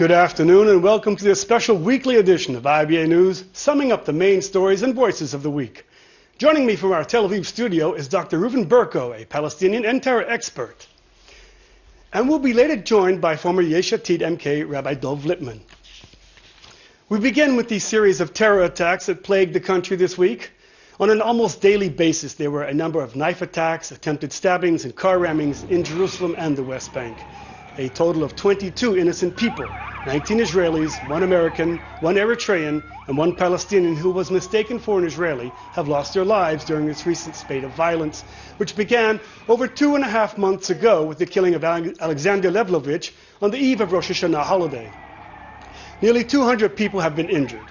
Good afternoon and welcome to this special weekly edition of IBA News, summing up the main stories and voices of the week. Joining me from our Tel Aviv studio is Dr. Reuven Berko, a Palestinian and terror expert. And we'll be later joined by former Yesh Atid MK Rabbi Dov Lippman. We begin with the series of terror attacks that plagued the country this week. On an almost daily basis, there were a number of knife attacks, attempted stabbings, and car rammings in Jerusalem and the West Bank. A total of 22 innocent people, 19 Israelis, 1 American, 1 Eritrean, and 1 Palestinian who was mistaken for an Israeli, have lost their lives during this recent spate of violence, which began over 2.5 months ago with the killing of Alexander Levlovich on the eve of Rosh Hashanah holiday. Nearly 200 people have been injured.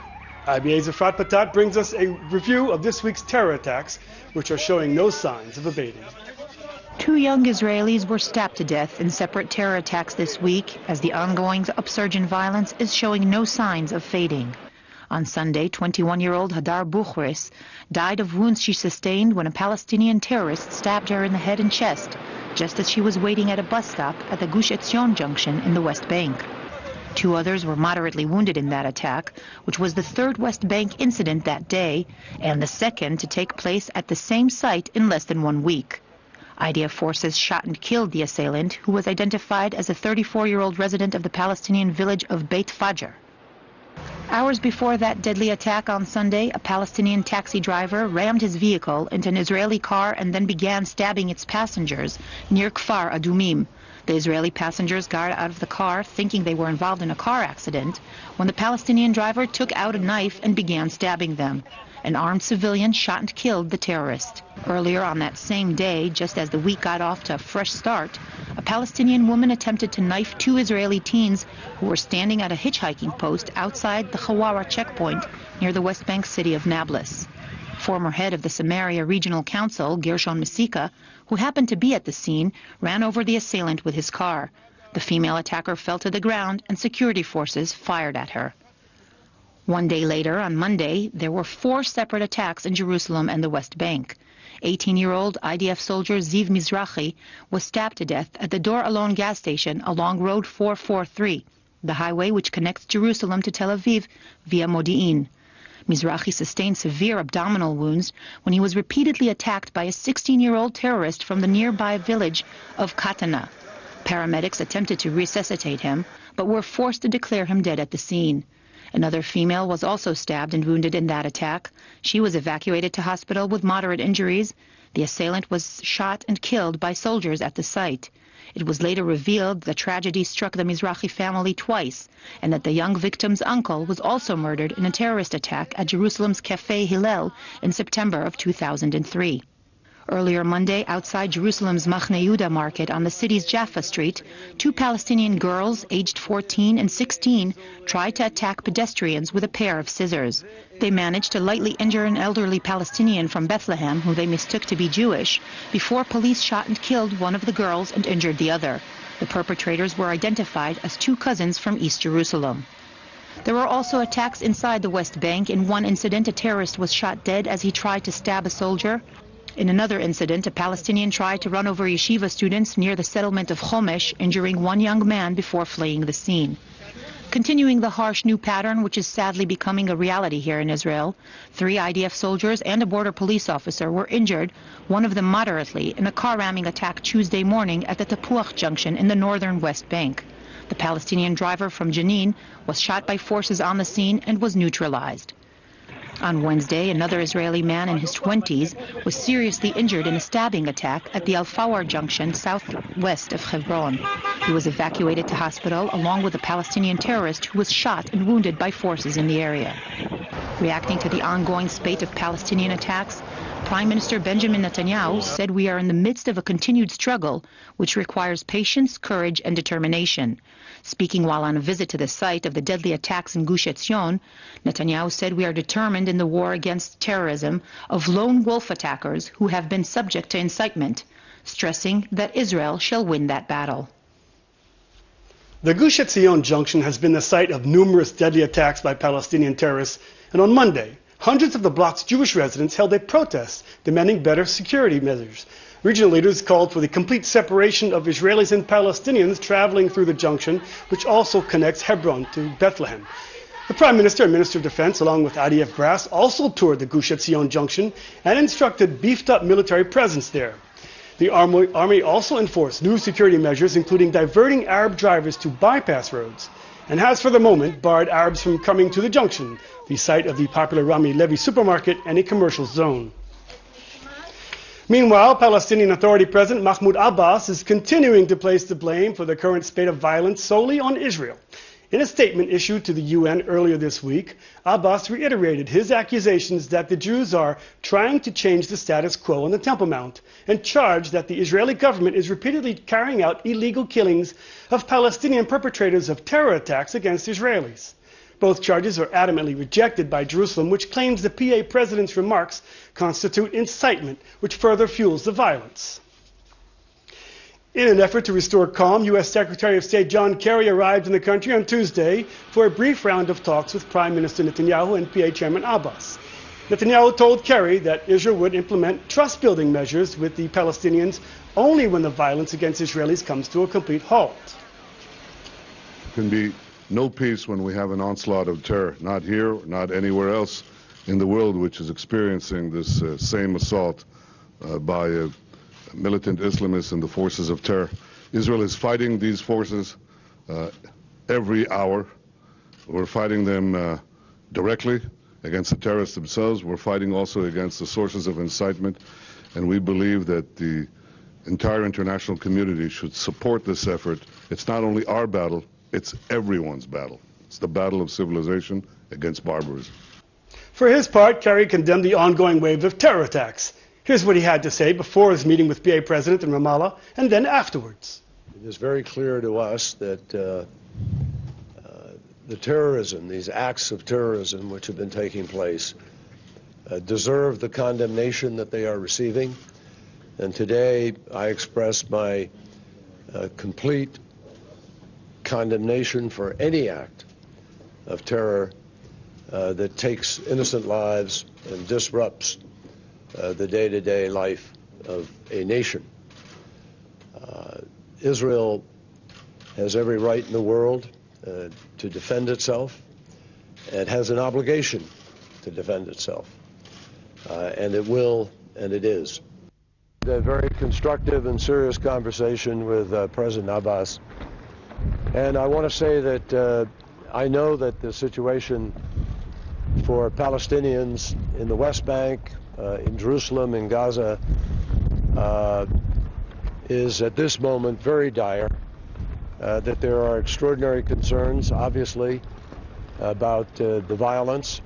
IBA's Efrat Patat brings us a review of this week's terror attacks, which are showing no signs of abating. 2 young Israelis were stabbed to death in separate terror attacks this week, as the ongoing upsurge in violence is showing no signs of fading. On Sunday, 21-year-old Hadar Bukhris died of wounds she sustained when a Palestinian terrorist stabbed her in the head and chest, just as she was waiting at a bus stop at the Gush Etzion junction in the West Bank. 2 others were moderately wounded in that attack, which was the 3rd West Bank incident that day, and the 2nd to take place at the same site in less than 1 week. IDF forces shot and killed the assailant, who was identified as a 34-year-old resident of the Palestinian village of Beit Fajr. Hours before that deadly attack on Sunday, a Palestinian taxi driver rammed his vehicle into an Israeli car and then began stabbing its passengers near Kfar Adumim. The Israeli passengers got out of the car thinking they were involved in a car accident when the Palestinian driver took out a knife and began stabbing them. An armed civilian shot and killed the terrorist. Earlier on that same day, just as the week got off to a fresh start, a Palestinian woman attempted to knife 2 Israeli teens who were standing at a hitchhiking post outside the Hawara checkpoint near the West Bank city of Nablus. Former head of the Samaria Regional Council, Gershon Mesika, who happened to be at the scene, ran over the assailant with his car. The female attacker fell to the ground and security forces fired at her. 1 day later, on Monday, there were 4 separate attacks in Jerusalem and the West Bank. 18-year-old IDF soldier Ziv Mizrahi was stabbed to death at the Dor Alon gas station along Road 443, the highway which connects Jerusalem to Tel Aviv via Modi'in. Mizrahi sustained severe abdominal wounds when he was repeatedly attacked by a 16-year-old terrorist from the nearby village of Katana. Paramedics attempted to resuscitate him, but were forced to declare him dead at the scene. Another female was also stabbed and wounded in that attack. She was evacuated to hospital with moderate injuries. The assailant was shot and killed by soldiers at the site. It was later revealed the tragedy struck the Mizrahi family twice, and that the young victim's uncle was also murdered in a terrorist attack at Jerusalem's Cafe Hillel in September of 2003. Earlier Monday, outside Jerusalem's Machne Yehuda market on the city's Jaffa Street, 2 Palestinian girls, aged 14 and 16, tried to attack pedestrians with a pair of scissors. They managed to lightly injure an elderly Palestinian from Bethlehem, who they mistook to be Jewish, before police shot and killed one of the girls and injured the other. The perpetrators were identified as 2 cousins from East Jerusalem. There were also attacks inside the West Bank. In one incident, a terrorist was shot dead as he tried to stab a soldier. In another incident, a Palestinian tried to run over yeshiva students near the settlement of Chomesh, injuring 1 young man before fleeing the scene. Continuing the harsh new pattern, which is sadly becoming a reality here in Israel, 3 IDF soldiers and a border police officer were injured, one of them moderately, in a car ramming attack Tuesday morning at the Tapuach junction in the northern West Bank. The Palestinian driver from Jenin was shot by forces on the scene and was neutralized. On Wednesday, another Israeli man in his 20s was seriously injured in a stabbing attack at the Al-Fawar junction southwest of Hebron. He was evacuated to hospital along with a Palestinian terrorist who was shot and wounded by forces in the area. Reacting to the ongoing spate of Palestinian attacks, Prime Minister Benjamin Netanyahu said we are in the midst of a continued struggle which requires patience, courage, and determination. Speaking while on a visit to the site of the deadly attacks in Gush Etzion, Netanyahu said we are determined in the war against terrorism of lone wolf attackers who have been subject to incitement, stressing that Israel shall win that battle. The Gush Etzion junction has been the site of numerous deadly attacks by Palestinian terrorists, and on Monday, hundreds of the bloc's Jewish residents held a protest demanding better security measures. Regional leaders called for the complete separation of Israelis and Palestinians traveling through the junction, which also connects Hebron to Bethlehem. The Prime Minister and Minister of Defense, along with IDF brass, also toured the Gush Etzion junction and instructed beefed-up military presence there. The Army also enforced new security measures, including diverting Arab drivers to bypass roads, and has for the moment barred Arabs from coming to the junction, the site of the popular Rami Levy supermarket and a commercial zone. Meanwhile, Palestinian Authority President Mahmoud Abbas is continuing to place the blame for the current spate of violence solely on Israel. In a statement issued to the UN earlier this week, Abbas reiterated his accusations that the Jews are trying to change the status quo on the Temple Mount and charged that the Israeli government is repeatedly carrying out illegal killings of Palestinian perpetrators of terror attacks against Israelis. Both charges are adamantly rejected by Jerusalem, which claims the PA president's remarks constitute incitement, which further fuels the violence. In an effort to restore calm, U.S. Secretary of State John Kerry arrived in the country on Tuesday for a brief round of talks with Prime Minister Netanyahu and PA Chairman Abbas. Netanyahu told Kerry that Israel would implement trust-building measures with the Palestinians only when the violence against Israelis comes to a complete halt. There can be no peace when we have an onslaught of terror, not here, not anywhere else in the world which is experiencing this same assault by militant Islamists and the forces of terror. Israel is fighting these forces every hour. We're fighting them directly against the terrorists themselves. We're fighting also against the sources of incitement, and we believe that the entire international community should support this effort. It's not only our battle, it's everyone's battle. It's the battle of civilization against barbarism. For his part, Kerry condemned the ongoing wave of terror attacks. Here's what he had to say before his meeting with PA President in Ramallah and then afterwards. It is very clear to us that the terrorism, these acts of terrorism which have been taking place, deserve the condemnation that they are receiving. And today I express my complete condemnation for any act of terror that takes innocent lives and disrupts the day-to-day life of a nation. Israel has every right in the world to defend itself. It has an obligation to defend itself. And it will, and it is. A very constructive and serious conversation with President Abbas. And I want to say that I know that the situation for Palestinians in the West Bank, in Jerusalem, in Gaza, is at this moment very dire, that there are extraordinary concerns, obviously, about the violence.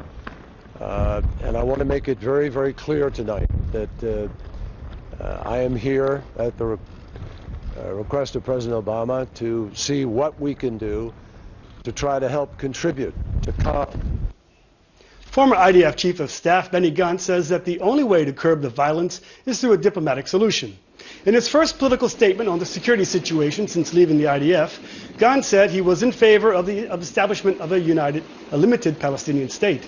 And I want to make it very, very clear tonight that I am here at the request of President Obama to see what we can do to try to help contribute to calm. Former IDF Chief of Staff Benny Gantz says that the only way to curb the violence is through a diplomatic solution. In his first political statement on the security situation since leaving the IDF, Gantz said he was in favor of the establishment of a limited Palestinian state.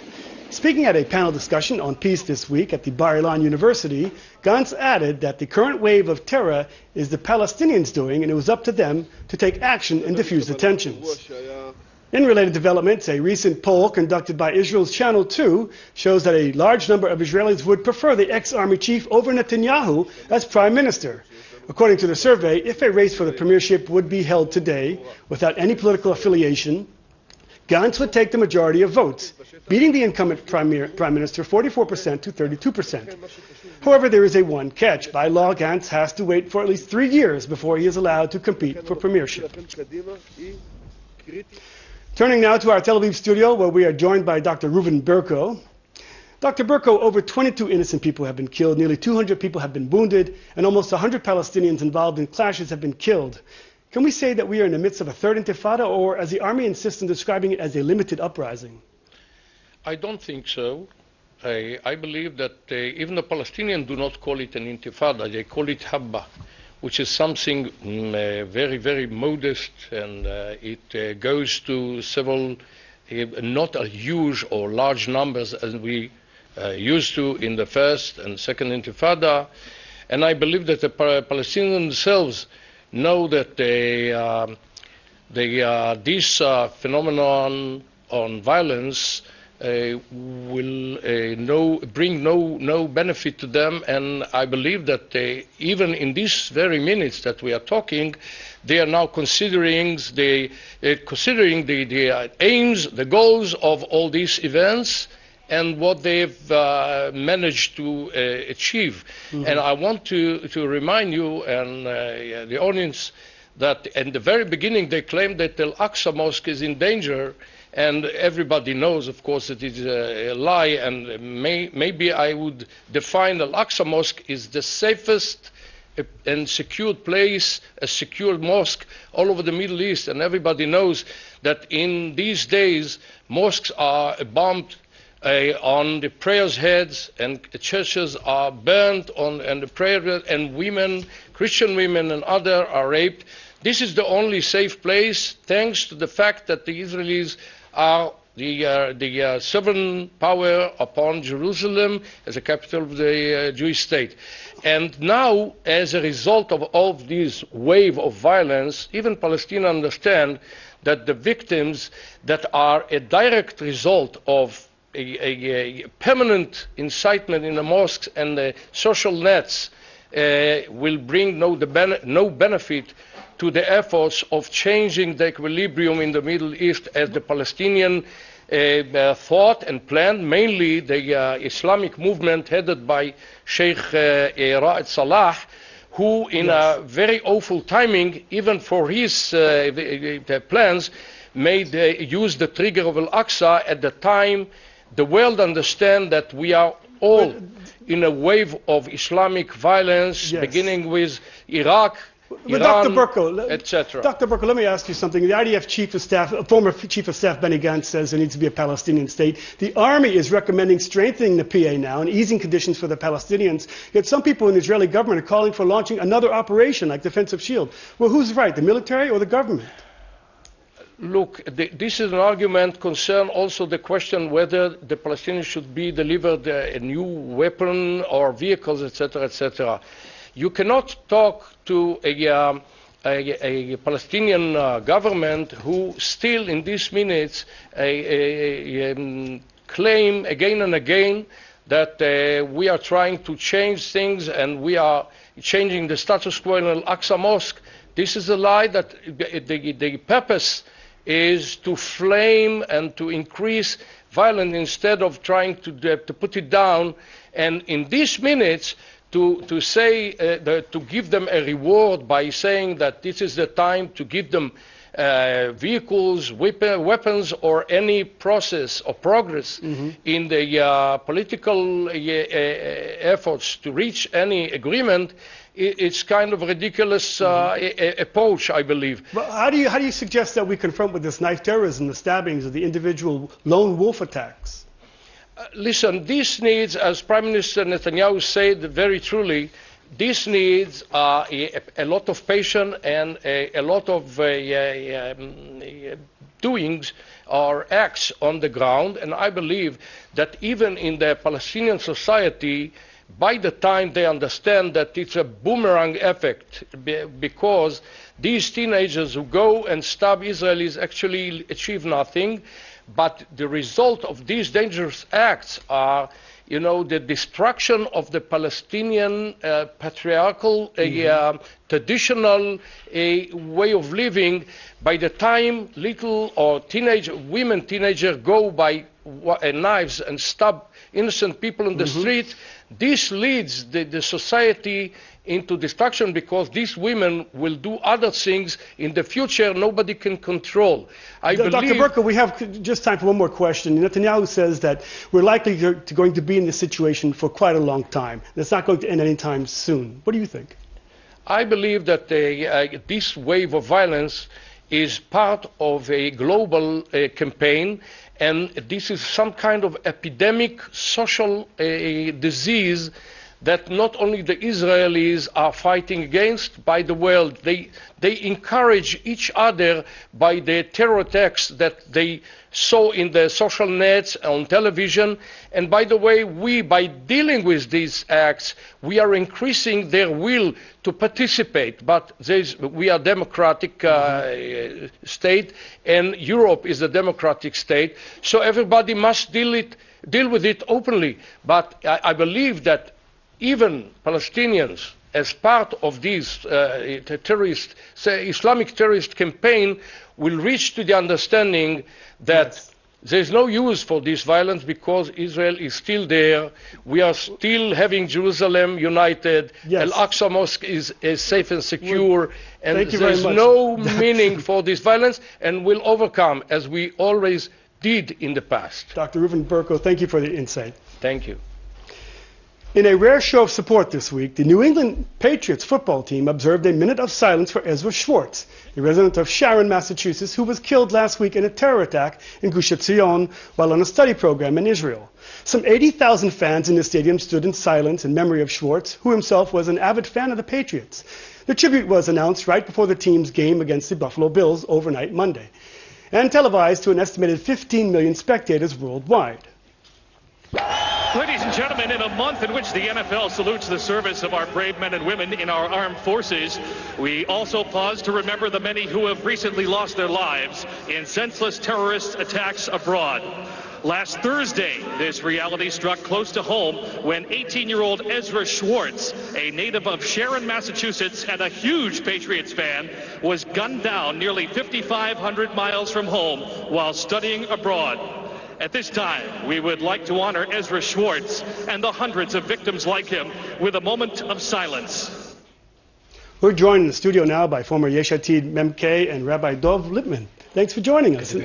Speaking at a panel discussion on peace this week at the Bar Ilan University, Gantz added that the current wave of terror is the Palestinians doing, and it was up to them to take action and diffuse the tensions. In related developments, a recent poll conducted by Israel's Channel 2 shows that a large number of Israelis would prefer the ex-army chief over Netanyahu as prime minister. According to the survey, if a race for the premiership would be held today without any political affiliation, Gantz would take the majority of votes, beating the incumbent prime minister 44% to 32%. However, there is a one catch. By law, Gantz has to wait for at least 3 years before he is allowed to compete for premiership. Turning now to our Tel Aviv studio, where we are joined by Dr. Reuven Berko. Dr. Berko, over 22 innocent people have been killed, nearly 200 people have been wounded, and almost 100 Palestinians involved in clashes have been killed. Can we say that we are in the midst of a third intifada, or as the army insists on describing it as a limited uprising? I don't think so. I believe that even the Palestinians do not call it an intifada, they call it habba, which is something very, very modest, and it goes to several, not a huge or large numbers as we used to in the first and second Intifada. And I believe that the Palestinians themselves know that this phenomenon on violence will bring no benefit to them, and I believe that even in these very minutes that we are talking, they are now considering the aims, the goals of all these events, and what they've managed to achieve. And I want to remind you and the audience that in the very beginning they claimed that Al-Aqsa Mosque is in danger, and everybody knows, of course, that it is a lie, and maybe I would define Al-Aqsa Mosque is the safest and secured place, a secure mosque all over the Middle East, and everybody knows that in these days mosques are bombed on the prayers' heads, and churches are burned and the prayer, and women, Christian women and others are raped. This is the only safe place, thanks to the fact that the Israelis are the sovereign power upon Jerusalem as the capital of the Jewish state. And now, as a result of all of this wave of violence, even Palestinians understand that the victims that are a direct result of a permanent incitement in the mosques and the social nets will bring no benefit to the efforts of changing the equilibrium in the Middle East, as the Palestinian thought and planned, mainly the Islamic movement headed by Sheikh Ra'ad Salah, who in a very awful timing, even for his plans, used the trigger of Al-Aqsa at the time the world understand that we are all in a wave of Islamic violence, beginning with Iraq, But Iran, Dr. Berko, etc. Dr. Berko, let me ask you something. The IDF Chief of Staff, former Chief of Staff Benny Gantz says there needs to be a Palestinian state. The Army is recommending strengthening the PA now and easing conditions for the Palestinians. Yet some people in the Israeli government are calling for launching another operation like Defensive Shield. Well, who's right, the military or the government? Look, this is an argument concern also the question whether the Palestinians should be delivered a new weapon or vehicles, etc., etc. You cannot talk to a Palestinian government who still in these minutes claim again and again that we are trying to change things and we are changing the status quo in Al-Aqsa Mosque. This is a lie. That the purpose is to flame and to increase violence instead of trying to put it down. And in these minutes, to say to give them a reward by saying that this is the time to give them vehicles, weapons, or any process or progress in the political efforts to reach any agreement, it's kind of a ridiculous approach, I believe. But how do you suggest that we confront with this knife terrorism, the stabbings, or the individual lone wolf attacks? Listen, this needs, as Prime Minister Netanyahu said very truly, this needs a lot of patience and a lot of doings or acts on the ground. And I believe that even in the Palestinian society, by the time they understand that it's a boomerang effect, because these teenagers who go and stab Israelis actually achieve nothing, but the result of these dangerous acts are, you know, the destruction of the Palestinian patriarchal, traditional way of living. By the time little or teenagers go by knives and stab innocent people in the street, this leads the society into destruction, because these women will do other things in the future nobody can control. Dr. Berko, we have just time for one more question. Netanyahu says that we're likely going to be in this situation for quite a long time. It's not going to end anytime soon. What do you think? I believe that this wave of violence is part of a global campaign, and this is some kind of epidemic social disease that not only the Israelis are fighting against by the world, they encourage each other by the terror attacks that they saw in the social nets, on television. And by the way, by dealing with these acts, we are increasing their will to participate. But we are a democratic state, and Europe is a democratic state, so everybody must deal with it openly. But I believe that even Palestinians, as part of this Islamic terrorist campaign, will reach to the understanding that there is no use for this violence because Israel is still there. We are still having Jerusalem united. Yes. Al-Aqsa Mosque is safe and secure. And there is no meaning for this violence, and will overcome, as we always did in the past. Dr. Reuven Berko, thank you for the insight. Thank you. In a rare show of support this week, the New England Patriots football team observed a minute of silence for Ezra Schwartz, a resident of Sharon, Massachusetts, who was killed last week in a terror attack in Gush Etzion while on a study program in Israel. Some 80,000 fans in the stadium stood in silence in memory of Schwartz, who himself was an avid fan of the Patriots. The tribute was announced right before the team's game against the Buffalo Bills overnight Monday, and televised to an estimated 15 million spectators worldwide. Ladies and gentlemen, in a month in which the NFL salutes the service of our brave men and women in our armed forces, we also pause to remember the many who have recently lost their lives in senseless terrorist attacks abroad. Last Thursday, this reality struck close to home when 18-year-old Ezra Schwartz, a native of Sharon, Massachusetts, and a huge Patriots fan, was gunned down nearly 5,500 miles from home while studying abroad. At this time, we would like to honor Ezra Schwartz and the hundreds of victims like him with a moment of silence. We're joined in the studio now by former Yesh Atid Memke and Rabbi Dov Lippman. Thanks for joining us.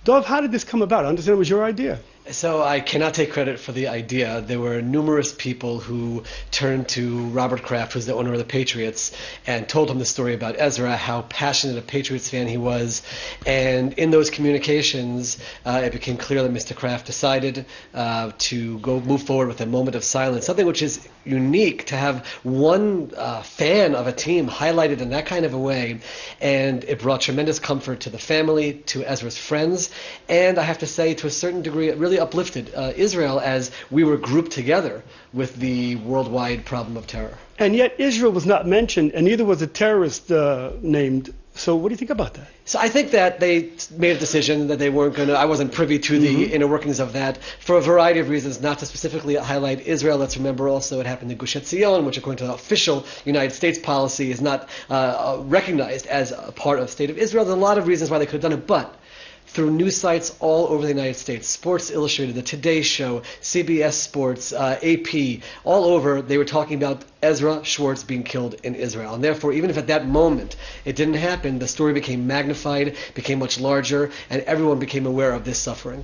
Dov, how did this come about? I understand it was your idea. So I cannot take credit for the idea. There were numerous people who turned to Robert Kraft, who's the owner of the Patriots, and told him the story about Ezra, how passionate a Patriots fan he was. And in those communications, it became clear that Mr. Kraft decided to move forward with a moment of silence, something which is unique to have one fan of a team highlighted in that kind of a way. And it brought tremendous comfort to the family, to Ezra's friends, and I have to say, to a certain degree, it really uplifted Israel as we were grouped together with the worldwide problem of terror. And yet Israel was not mentioned, and neither was a terrorist named. So what do you think about that? So I think that they made a decision that they weren't going to, I wasn't privy to the inner workings of that for a variety of reasons, not to specifically highlight Israel. Let's remember also it happened in Gush Etzion, which according to the official United States policy is not recognized as a part of the state of Israel. There's a lot of reasons why they could have done it, but through news sites all over the United States, Sports Illustrated, The Today Show, CBS Sports, AP, all over, they were talking about Ezra Schwartz being killed in Israel. And therefore, even if at that moment it didn't happen, the story became magnified, became much larger, and everyone became aware of this suffering.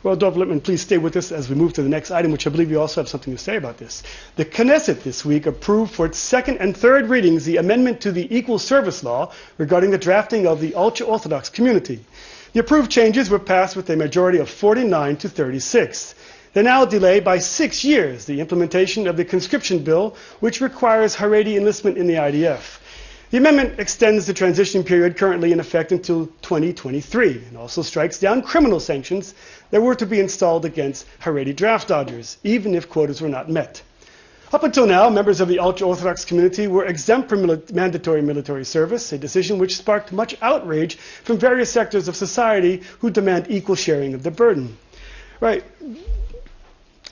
Well, Dov Lippman, please stay with us as we move to the next item, which I believe you also have something to say about this. The Knesset this week approved for its second and third readings the amendment to the Equal Service Law regarding the drafting of the ultra-Orthodox community. The approved changes were passed with a majority of 49 to 36. They now delay by 6 years the implementation of the conscription bill, which requires Haredi enlistment in the IDF. The amendment extends the transition period currently in effect until 2023 and also strikes down criminal sanctions that were to be installed against Haredi draft dodgers, even if quotas were not met. Up until now, members of the ultra-Orthodox community were exempt from mandatory military service, a decision which sparked much outrage from various sectors of society who demand equal sharing of the burden. Right.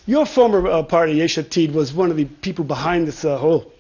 Your former party, Yesh Atid, was one of the people behind this whole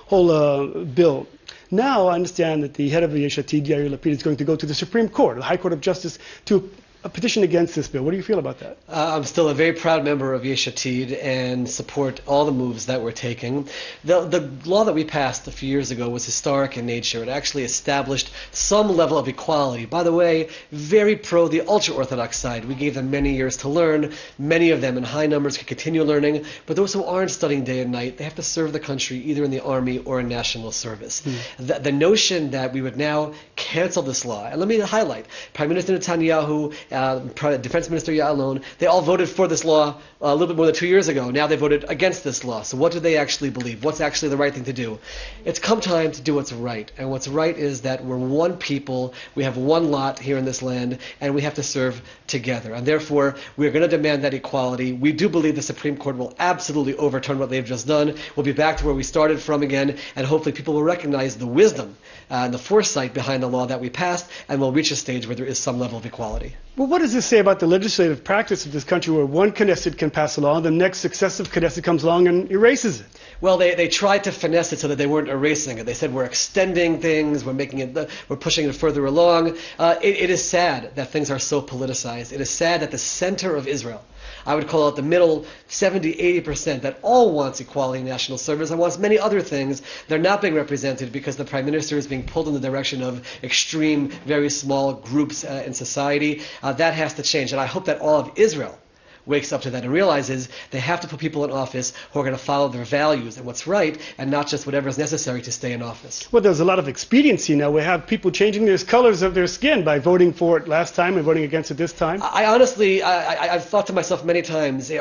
bill. Now I understand that the head of the Yesh Atid, Yair Lapid, is going to go to the Supreme Court, the High Court of Justice, to a petition against this bill. What do you feel about that? I'm still a very proud member of Yesh Atid and support all the moves that we're taking. The law that we passed a few years ago was historic in nature. It actually established some level of equality. By the way, very pro the ultra-Orthodox side. We gave them many years to learn. Many of them in high numbers can continue learning. But those who aren't studying day and night, they have to serve the country either in the army or in national service. The notion that we would now cancel this law, and let me highlight, Prime Minister Netanyahu Defense Minister Ya'alon, they all voted for this law a little bit more than 2 years ago. Now they voted against this law. So what do they actually believe? What's actually the right thing to do? It's come time to do what's right. And what's right is that we're one people, we have one lot here in this land, and we have to serve together. And therefore, we're going to demand that equality. We do believe the Supreme Court will absolutely overturn what they've just done. We'll be back to where we started from again, and hopefully people will recognize the wisdom and the foresight behind the law that we passed, and we'll reach a stage where there is some level of equality. Well, what does this say about the legislative practice of this country where one Knesset can pass a law and the next successive Knesset comes along and erases it? Well, they tried to finesse it so that they weren't erasing it. They said we're extending things, we're pushing it further along. It is sad that things are so politicized. It is sad that the center of Israel, I would call it the middle 70-80% that all wants equality in national service and wants many other things, they're not being represented because the Prime Minister is being pulled in the direction of extreme, very small groups in society. That has to change, and I hope that all of Israel wakes up to that and realizes they have to put people in office who are going to follow their values and what's right, and not just whatever is necessary to stay in office. Well, there's a lot of expediency now. We have people changing the colors of their skin by voting for it last time and voting against it this time. I honestly, I've thought to myself many times,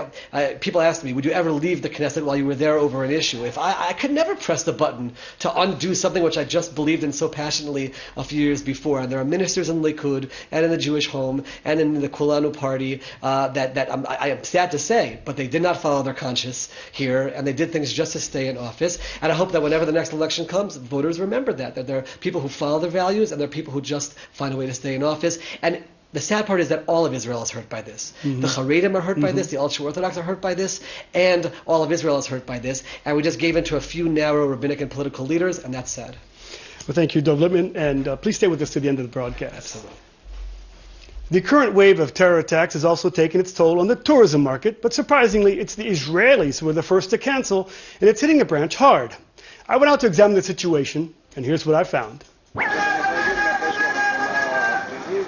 people ask me, would you ever leave the Knesset while you were there over an issue? If I could never press the button to undo something which I just believed in so passionately a few years before. And there are ministers in the Likud and in the Jewish Home and in the Kulanu Party I am sad to say, but they did not follow their conscience here, and they did things just to stay in office. And I hope that whenever the next election comes, voters remember that there are people who follow their values, and there are people who just find a way to stay in office. And the sad part is that all of Israel is hurt by this. Mm-hmm. The Haredim are hurt by this, the ultra-Orthodox are hurt by this, and all of Israel is hurt by this. And we just gave in to a few narrow rabbinic and political leaders, and that's sad. Well, thank you, Dov Lipman, and please stay with us to the end of the broadcast. Absolutely. The current wave of terror attacks has also taken its toll on the tourism market, but surprisingly, it's the Israelis who were the first to cancel, and it's hitting the branch hard. I went out to examine the situation, and here's what I found.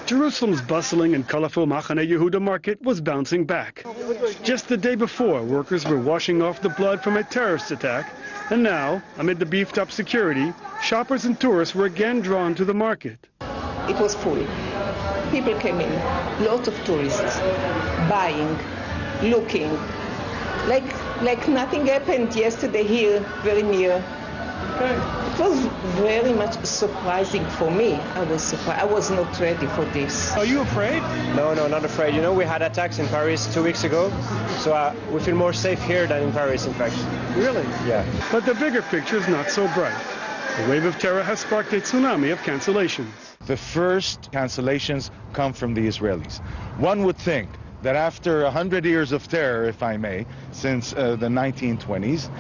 Jerusalem's bustling and colorful Machane Yehuda market was bouncing back. Just the day before, workers were washing off the blood from a terrorist attack, and now, amid the beefed-up security, shoppers and tourists were again drawn to the market. It was full. People came in, lots of tourists, buying, looking, like nothing happened yesterday here, very near. It was very much surprising for me. I was surprised. I was not ready for this. Are you afraid? No, not afraid. You know, we had attacks in Paris 2 weeks ago, so we feel more safe here than in Paris, in fact. Really? Yeah. But the bigger picture is not so bright. The wave of terror has sparked a tsunami of cancellations. The first cancellations come from the Israelis. One would think that after 100 years of terror, if I may, since the 1920s,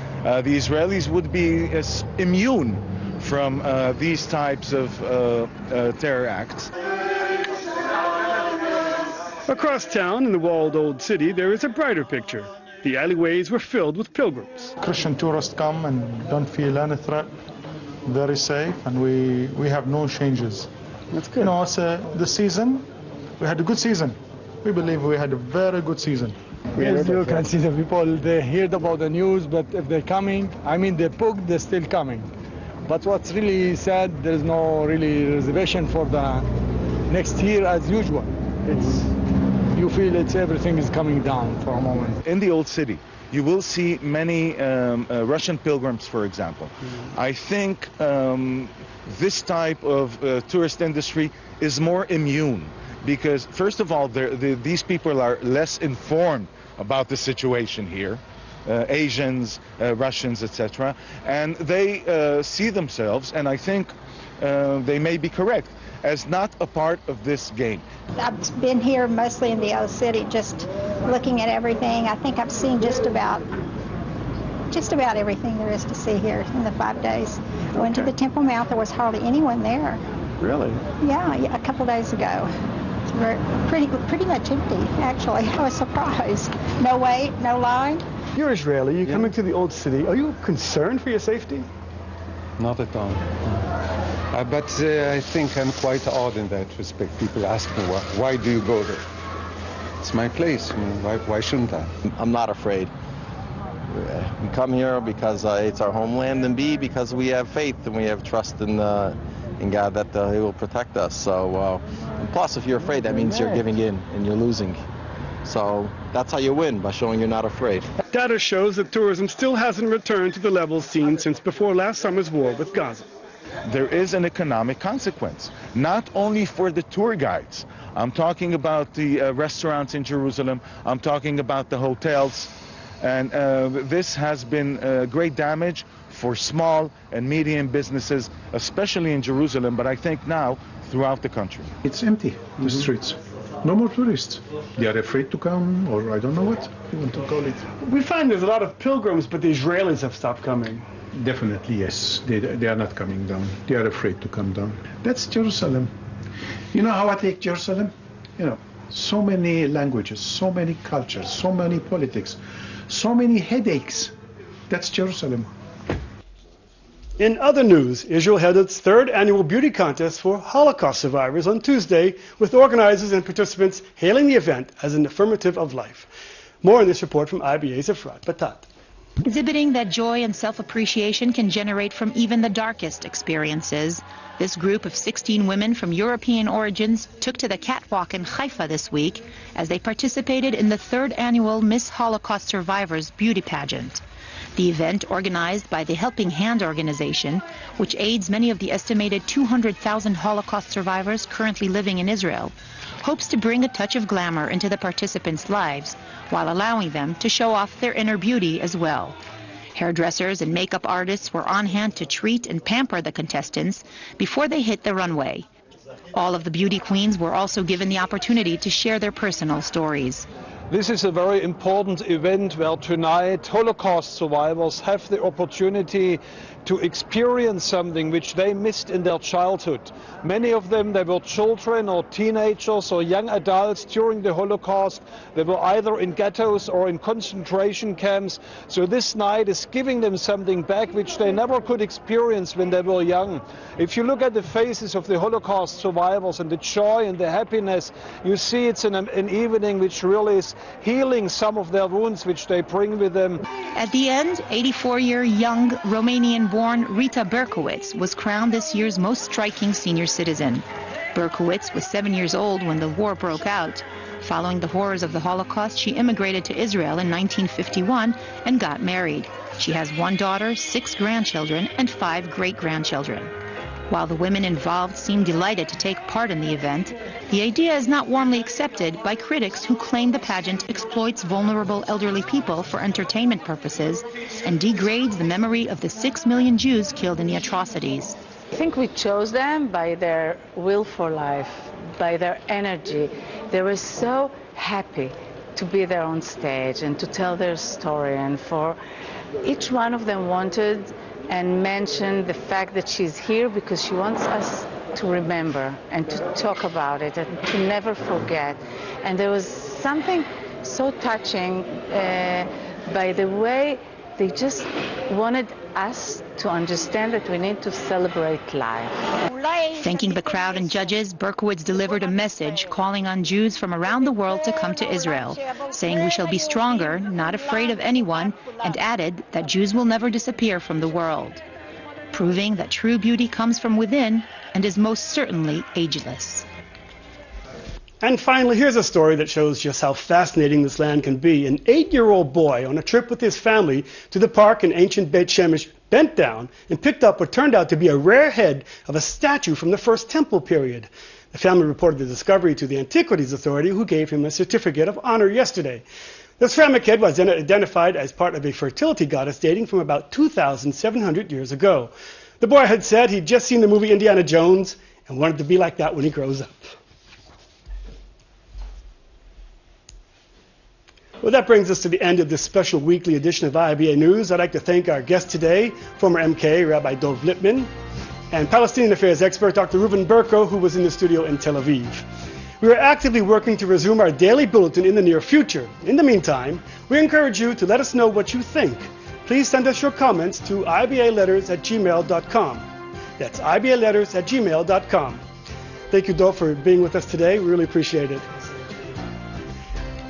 the Israelis would be immune from these types of terror acts. Across town in the walled old city, there is a brighter picture. The alleyways were filled with pilgrims. Christian tourists come and don't feel any threat. Very safe, and we have no changes. That's good. You know, it's the season, we had a good season. We believe we had a very good season. Yes, you can see the people, they heard about the news, but if they're coming, I mean, they're booked, they're still coming. But what's really sad, there is no really reservation for the next year as usual. You feel everything is coming down for a moment. In the old city, you will see many Russian pilgrims, for example. Mm-hmm. I think this type of tourist industry is more immune because, first of all, these people are less informed about the situation here, Asians, Russians, etc., and they see themselves, and I think they may be correct, as not a part of this game. I've been here mostly in the old city, just looking at everything. I think I've seen just about everything there is to see here in the 5 days. I went to the Temple Mount. There was hardly anyone there. Really? Yeah, a couple days ago. Pretty much empty, actually. I was surprised. No wait, no line. You're Israeli. You're coming to the old city. Are you concerned for your safety? Not at all. But I think I'm quite odd in that respect. People ask me, why do you go there? It's my place. I mean, why shouldn't I? I'm not afraid. We come here because it's our homeland, and B, because we have faith and we have trust in God that He will protect us. So, and plus, if you're afraid, that means you're giving in and you're losing. So that's how you win, by showing you're not afraid. Data shows that tourism still hasn't returned to the levels seen since before last summer's war with Gaza. There is an economic consequence, not only for the tour guides. I'm talking about the restaurants in Jerusalem. I'm talking about the hotels. And this has been great damage for small and medium businesses, especially in Jerusalem, but I think now throughout the country. It's empty, the streets. No more tourists. They are afraid to come, or I don't know what you want to call it. We find there's a lot of pilgrims, but the Israelis have stopped coming. Definitely, yes. They are not coming down. They are afraid to come down. That's Jerusalem. You know how I take Jerusalem? You know, so many languages, so many cultures, so many politics, so many headaches. That's Jerusalem. In other news, Israel held its third annual beauty contest for Holocaust survivors on Tuesday, with organizers and participants hailing the event as an affirmative of life. More in this report from IBA's Efrat Batat. Exhibiting that joy and self-appreciation can generate from even the darkest experiences, this group of 16 women from European origins took to the catwalk in Haifa this week as they participated in the third annual Miss Holocaust Survivors beauty pageant. The event, organized by the Helping Hand organization, which aids many of the estimated 200,000 Holocaust survivors currently living in Israel, hopes to bring a touch of glamour into the participants' lives while allowing them to show off their inner beauty as well. Hairdressers and makeup artists were on hand to treat and pamper the contestants before they hit the runway. All of the beauty queens were also given the opportunity to share their personal stories. This is a very important event where tonight Holocaust survivors have the opportunity to experience something which they missed in their childhood. Many of them, they were children or teenagers or young adults during the Holocaust. They were either in ghettos or in concentration camps. So this night is giving them something back which they never could experience when they were young. If you look at the faces of the Holocaust survivors and the joy and the happiness, you see it's an evening which really is healing some of their wounds which they bring with them. At the end, 84-year young Romanian-born Rita Berkowitz was crowned this year's most striking senior citizen. Berkowitz was 7 years old when the war broke out. Following the horrors of the Holocaust, she immigrated to Israel in 1951 and got married. She has 1 daughter, 6 grandchildren, and 5 great-grandchildren. While the women involved seem delighted to take part in the event, the idea is not warmly accepted by critics who claim the pageant exploits vulnerable elderly people for entertainment purposes and degrades the memory of the 6 million Jews killed in the atrocities. I think we chose them by their will for life, by their energy. They were so happy to be there on stage and to tell their story, and for each one of them wanted and mentioned the fact that she's here because she wants us to remember and to talk about it and to never forget. And there was something so touching by the way they just wanted us to understand that we need to celebrate life. Thanking the crowd and judges, Berkowitz delivered a message calling on Jews from around the world to come to Israel, saying we shall be stronger, not afraid of anyone, and added that Jews will never disappear from the world, proving that true beauty comes from within and is most certainly ageless. And finally, here's a story that shows just how fascinating this land can be. An 8-year-old boy on a trip with his family to the park in ancient Beit Shemesh bent down and picked up what turned out to be a rare head of a statue from the First Temple period. The family reported the discovery to the Antiquities Authority, who gave him a certificate of honor yesterday. The ceramic head was identified as part of a fertility goddess dating from about 2,700 years ago. The boy had said he'd just seen the movie Indiana Jones and wanted to be like that when he grows up. Well, that brings us to the end of this special weekly edition of IBA News. I'd like to thank our guest today, former MK Rabbi Dov Lipman, and Palestinian affairs expert Dr. Reuven Berko, who was in the studio in Tel Aviv. We are actively working to resume our daily bulletin in the near future. In the meantime, we encourage you to let us know what you think. Please send us your comments to ibaletters@gmail.com. That's ibaletters@gmail.com. Thank you, Dov, for being with us today. We really appreciate it.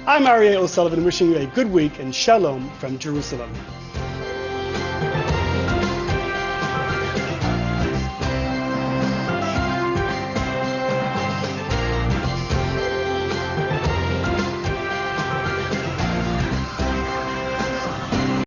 I'm Aryeh O'Sullivan wishing you a good week and shalom from Jerusalem.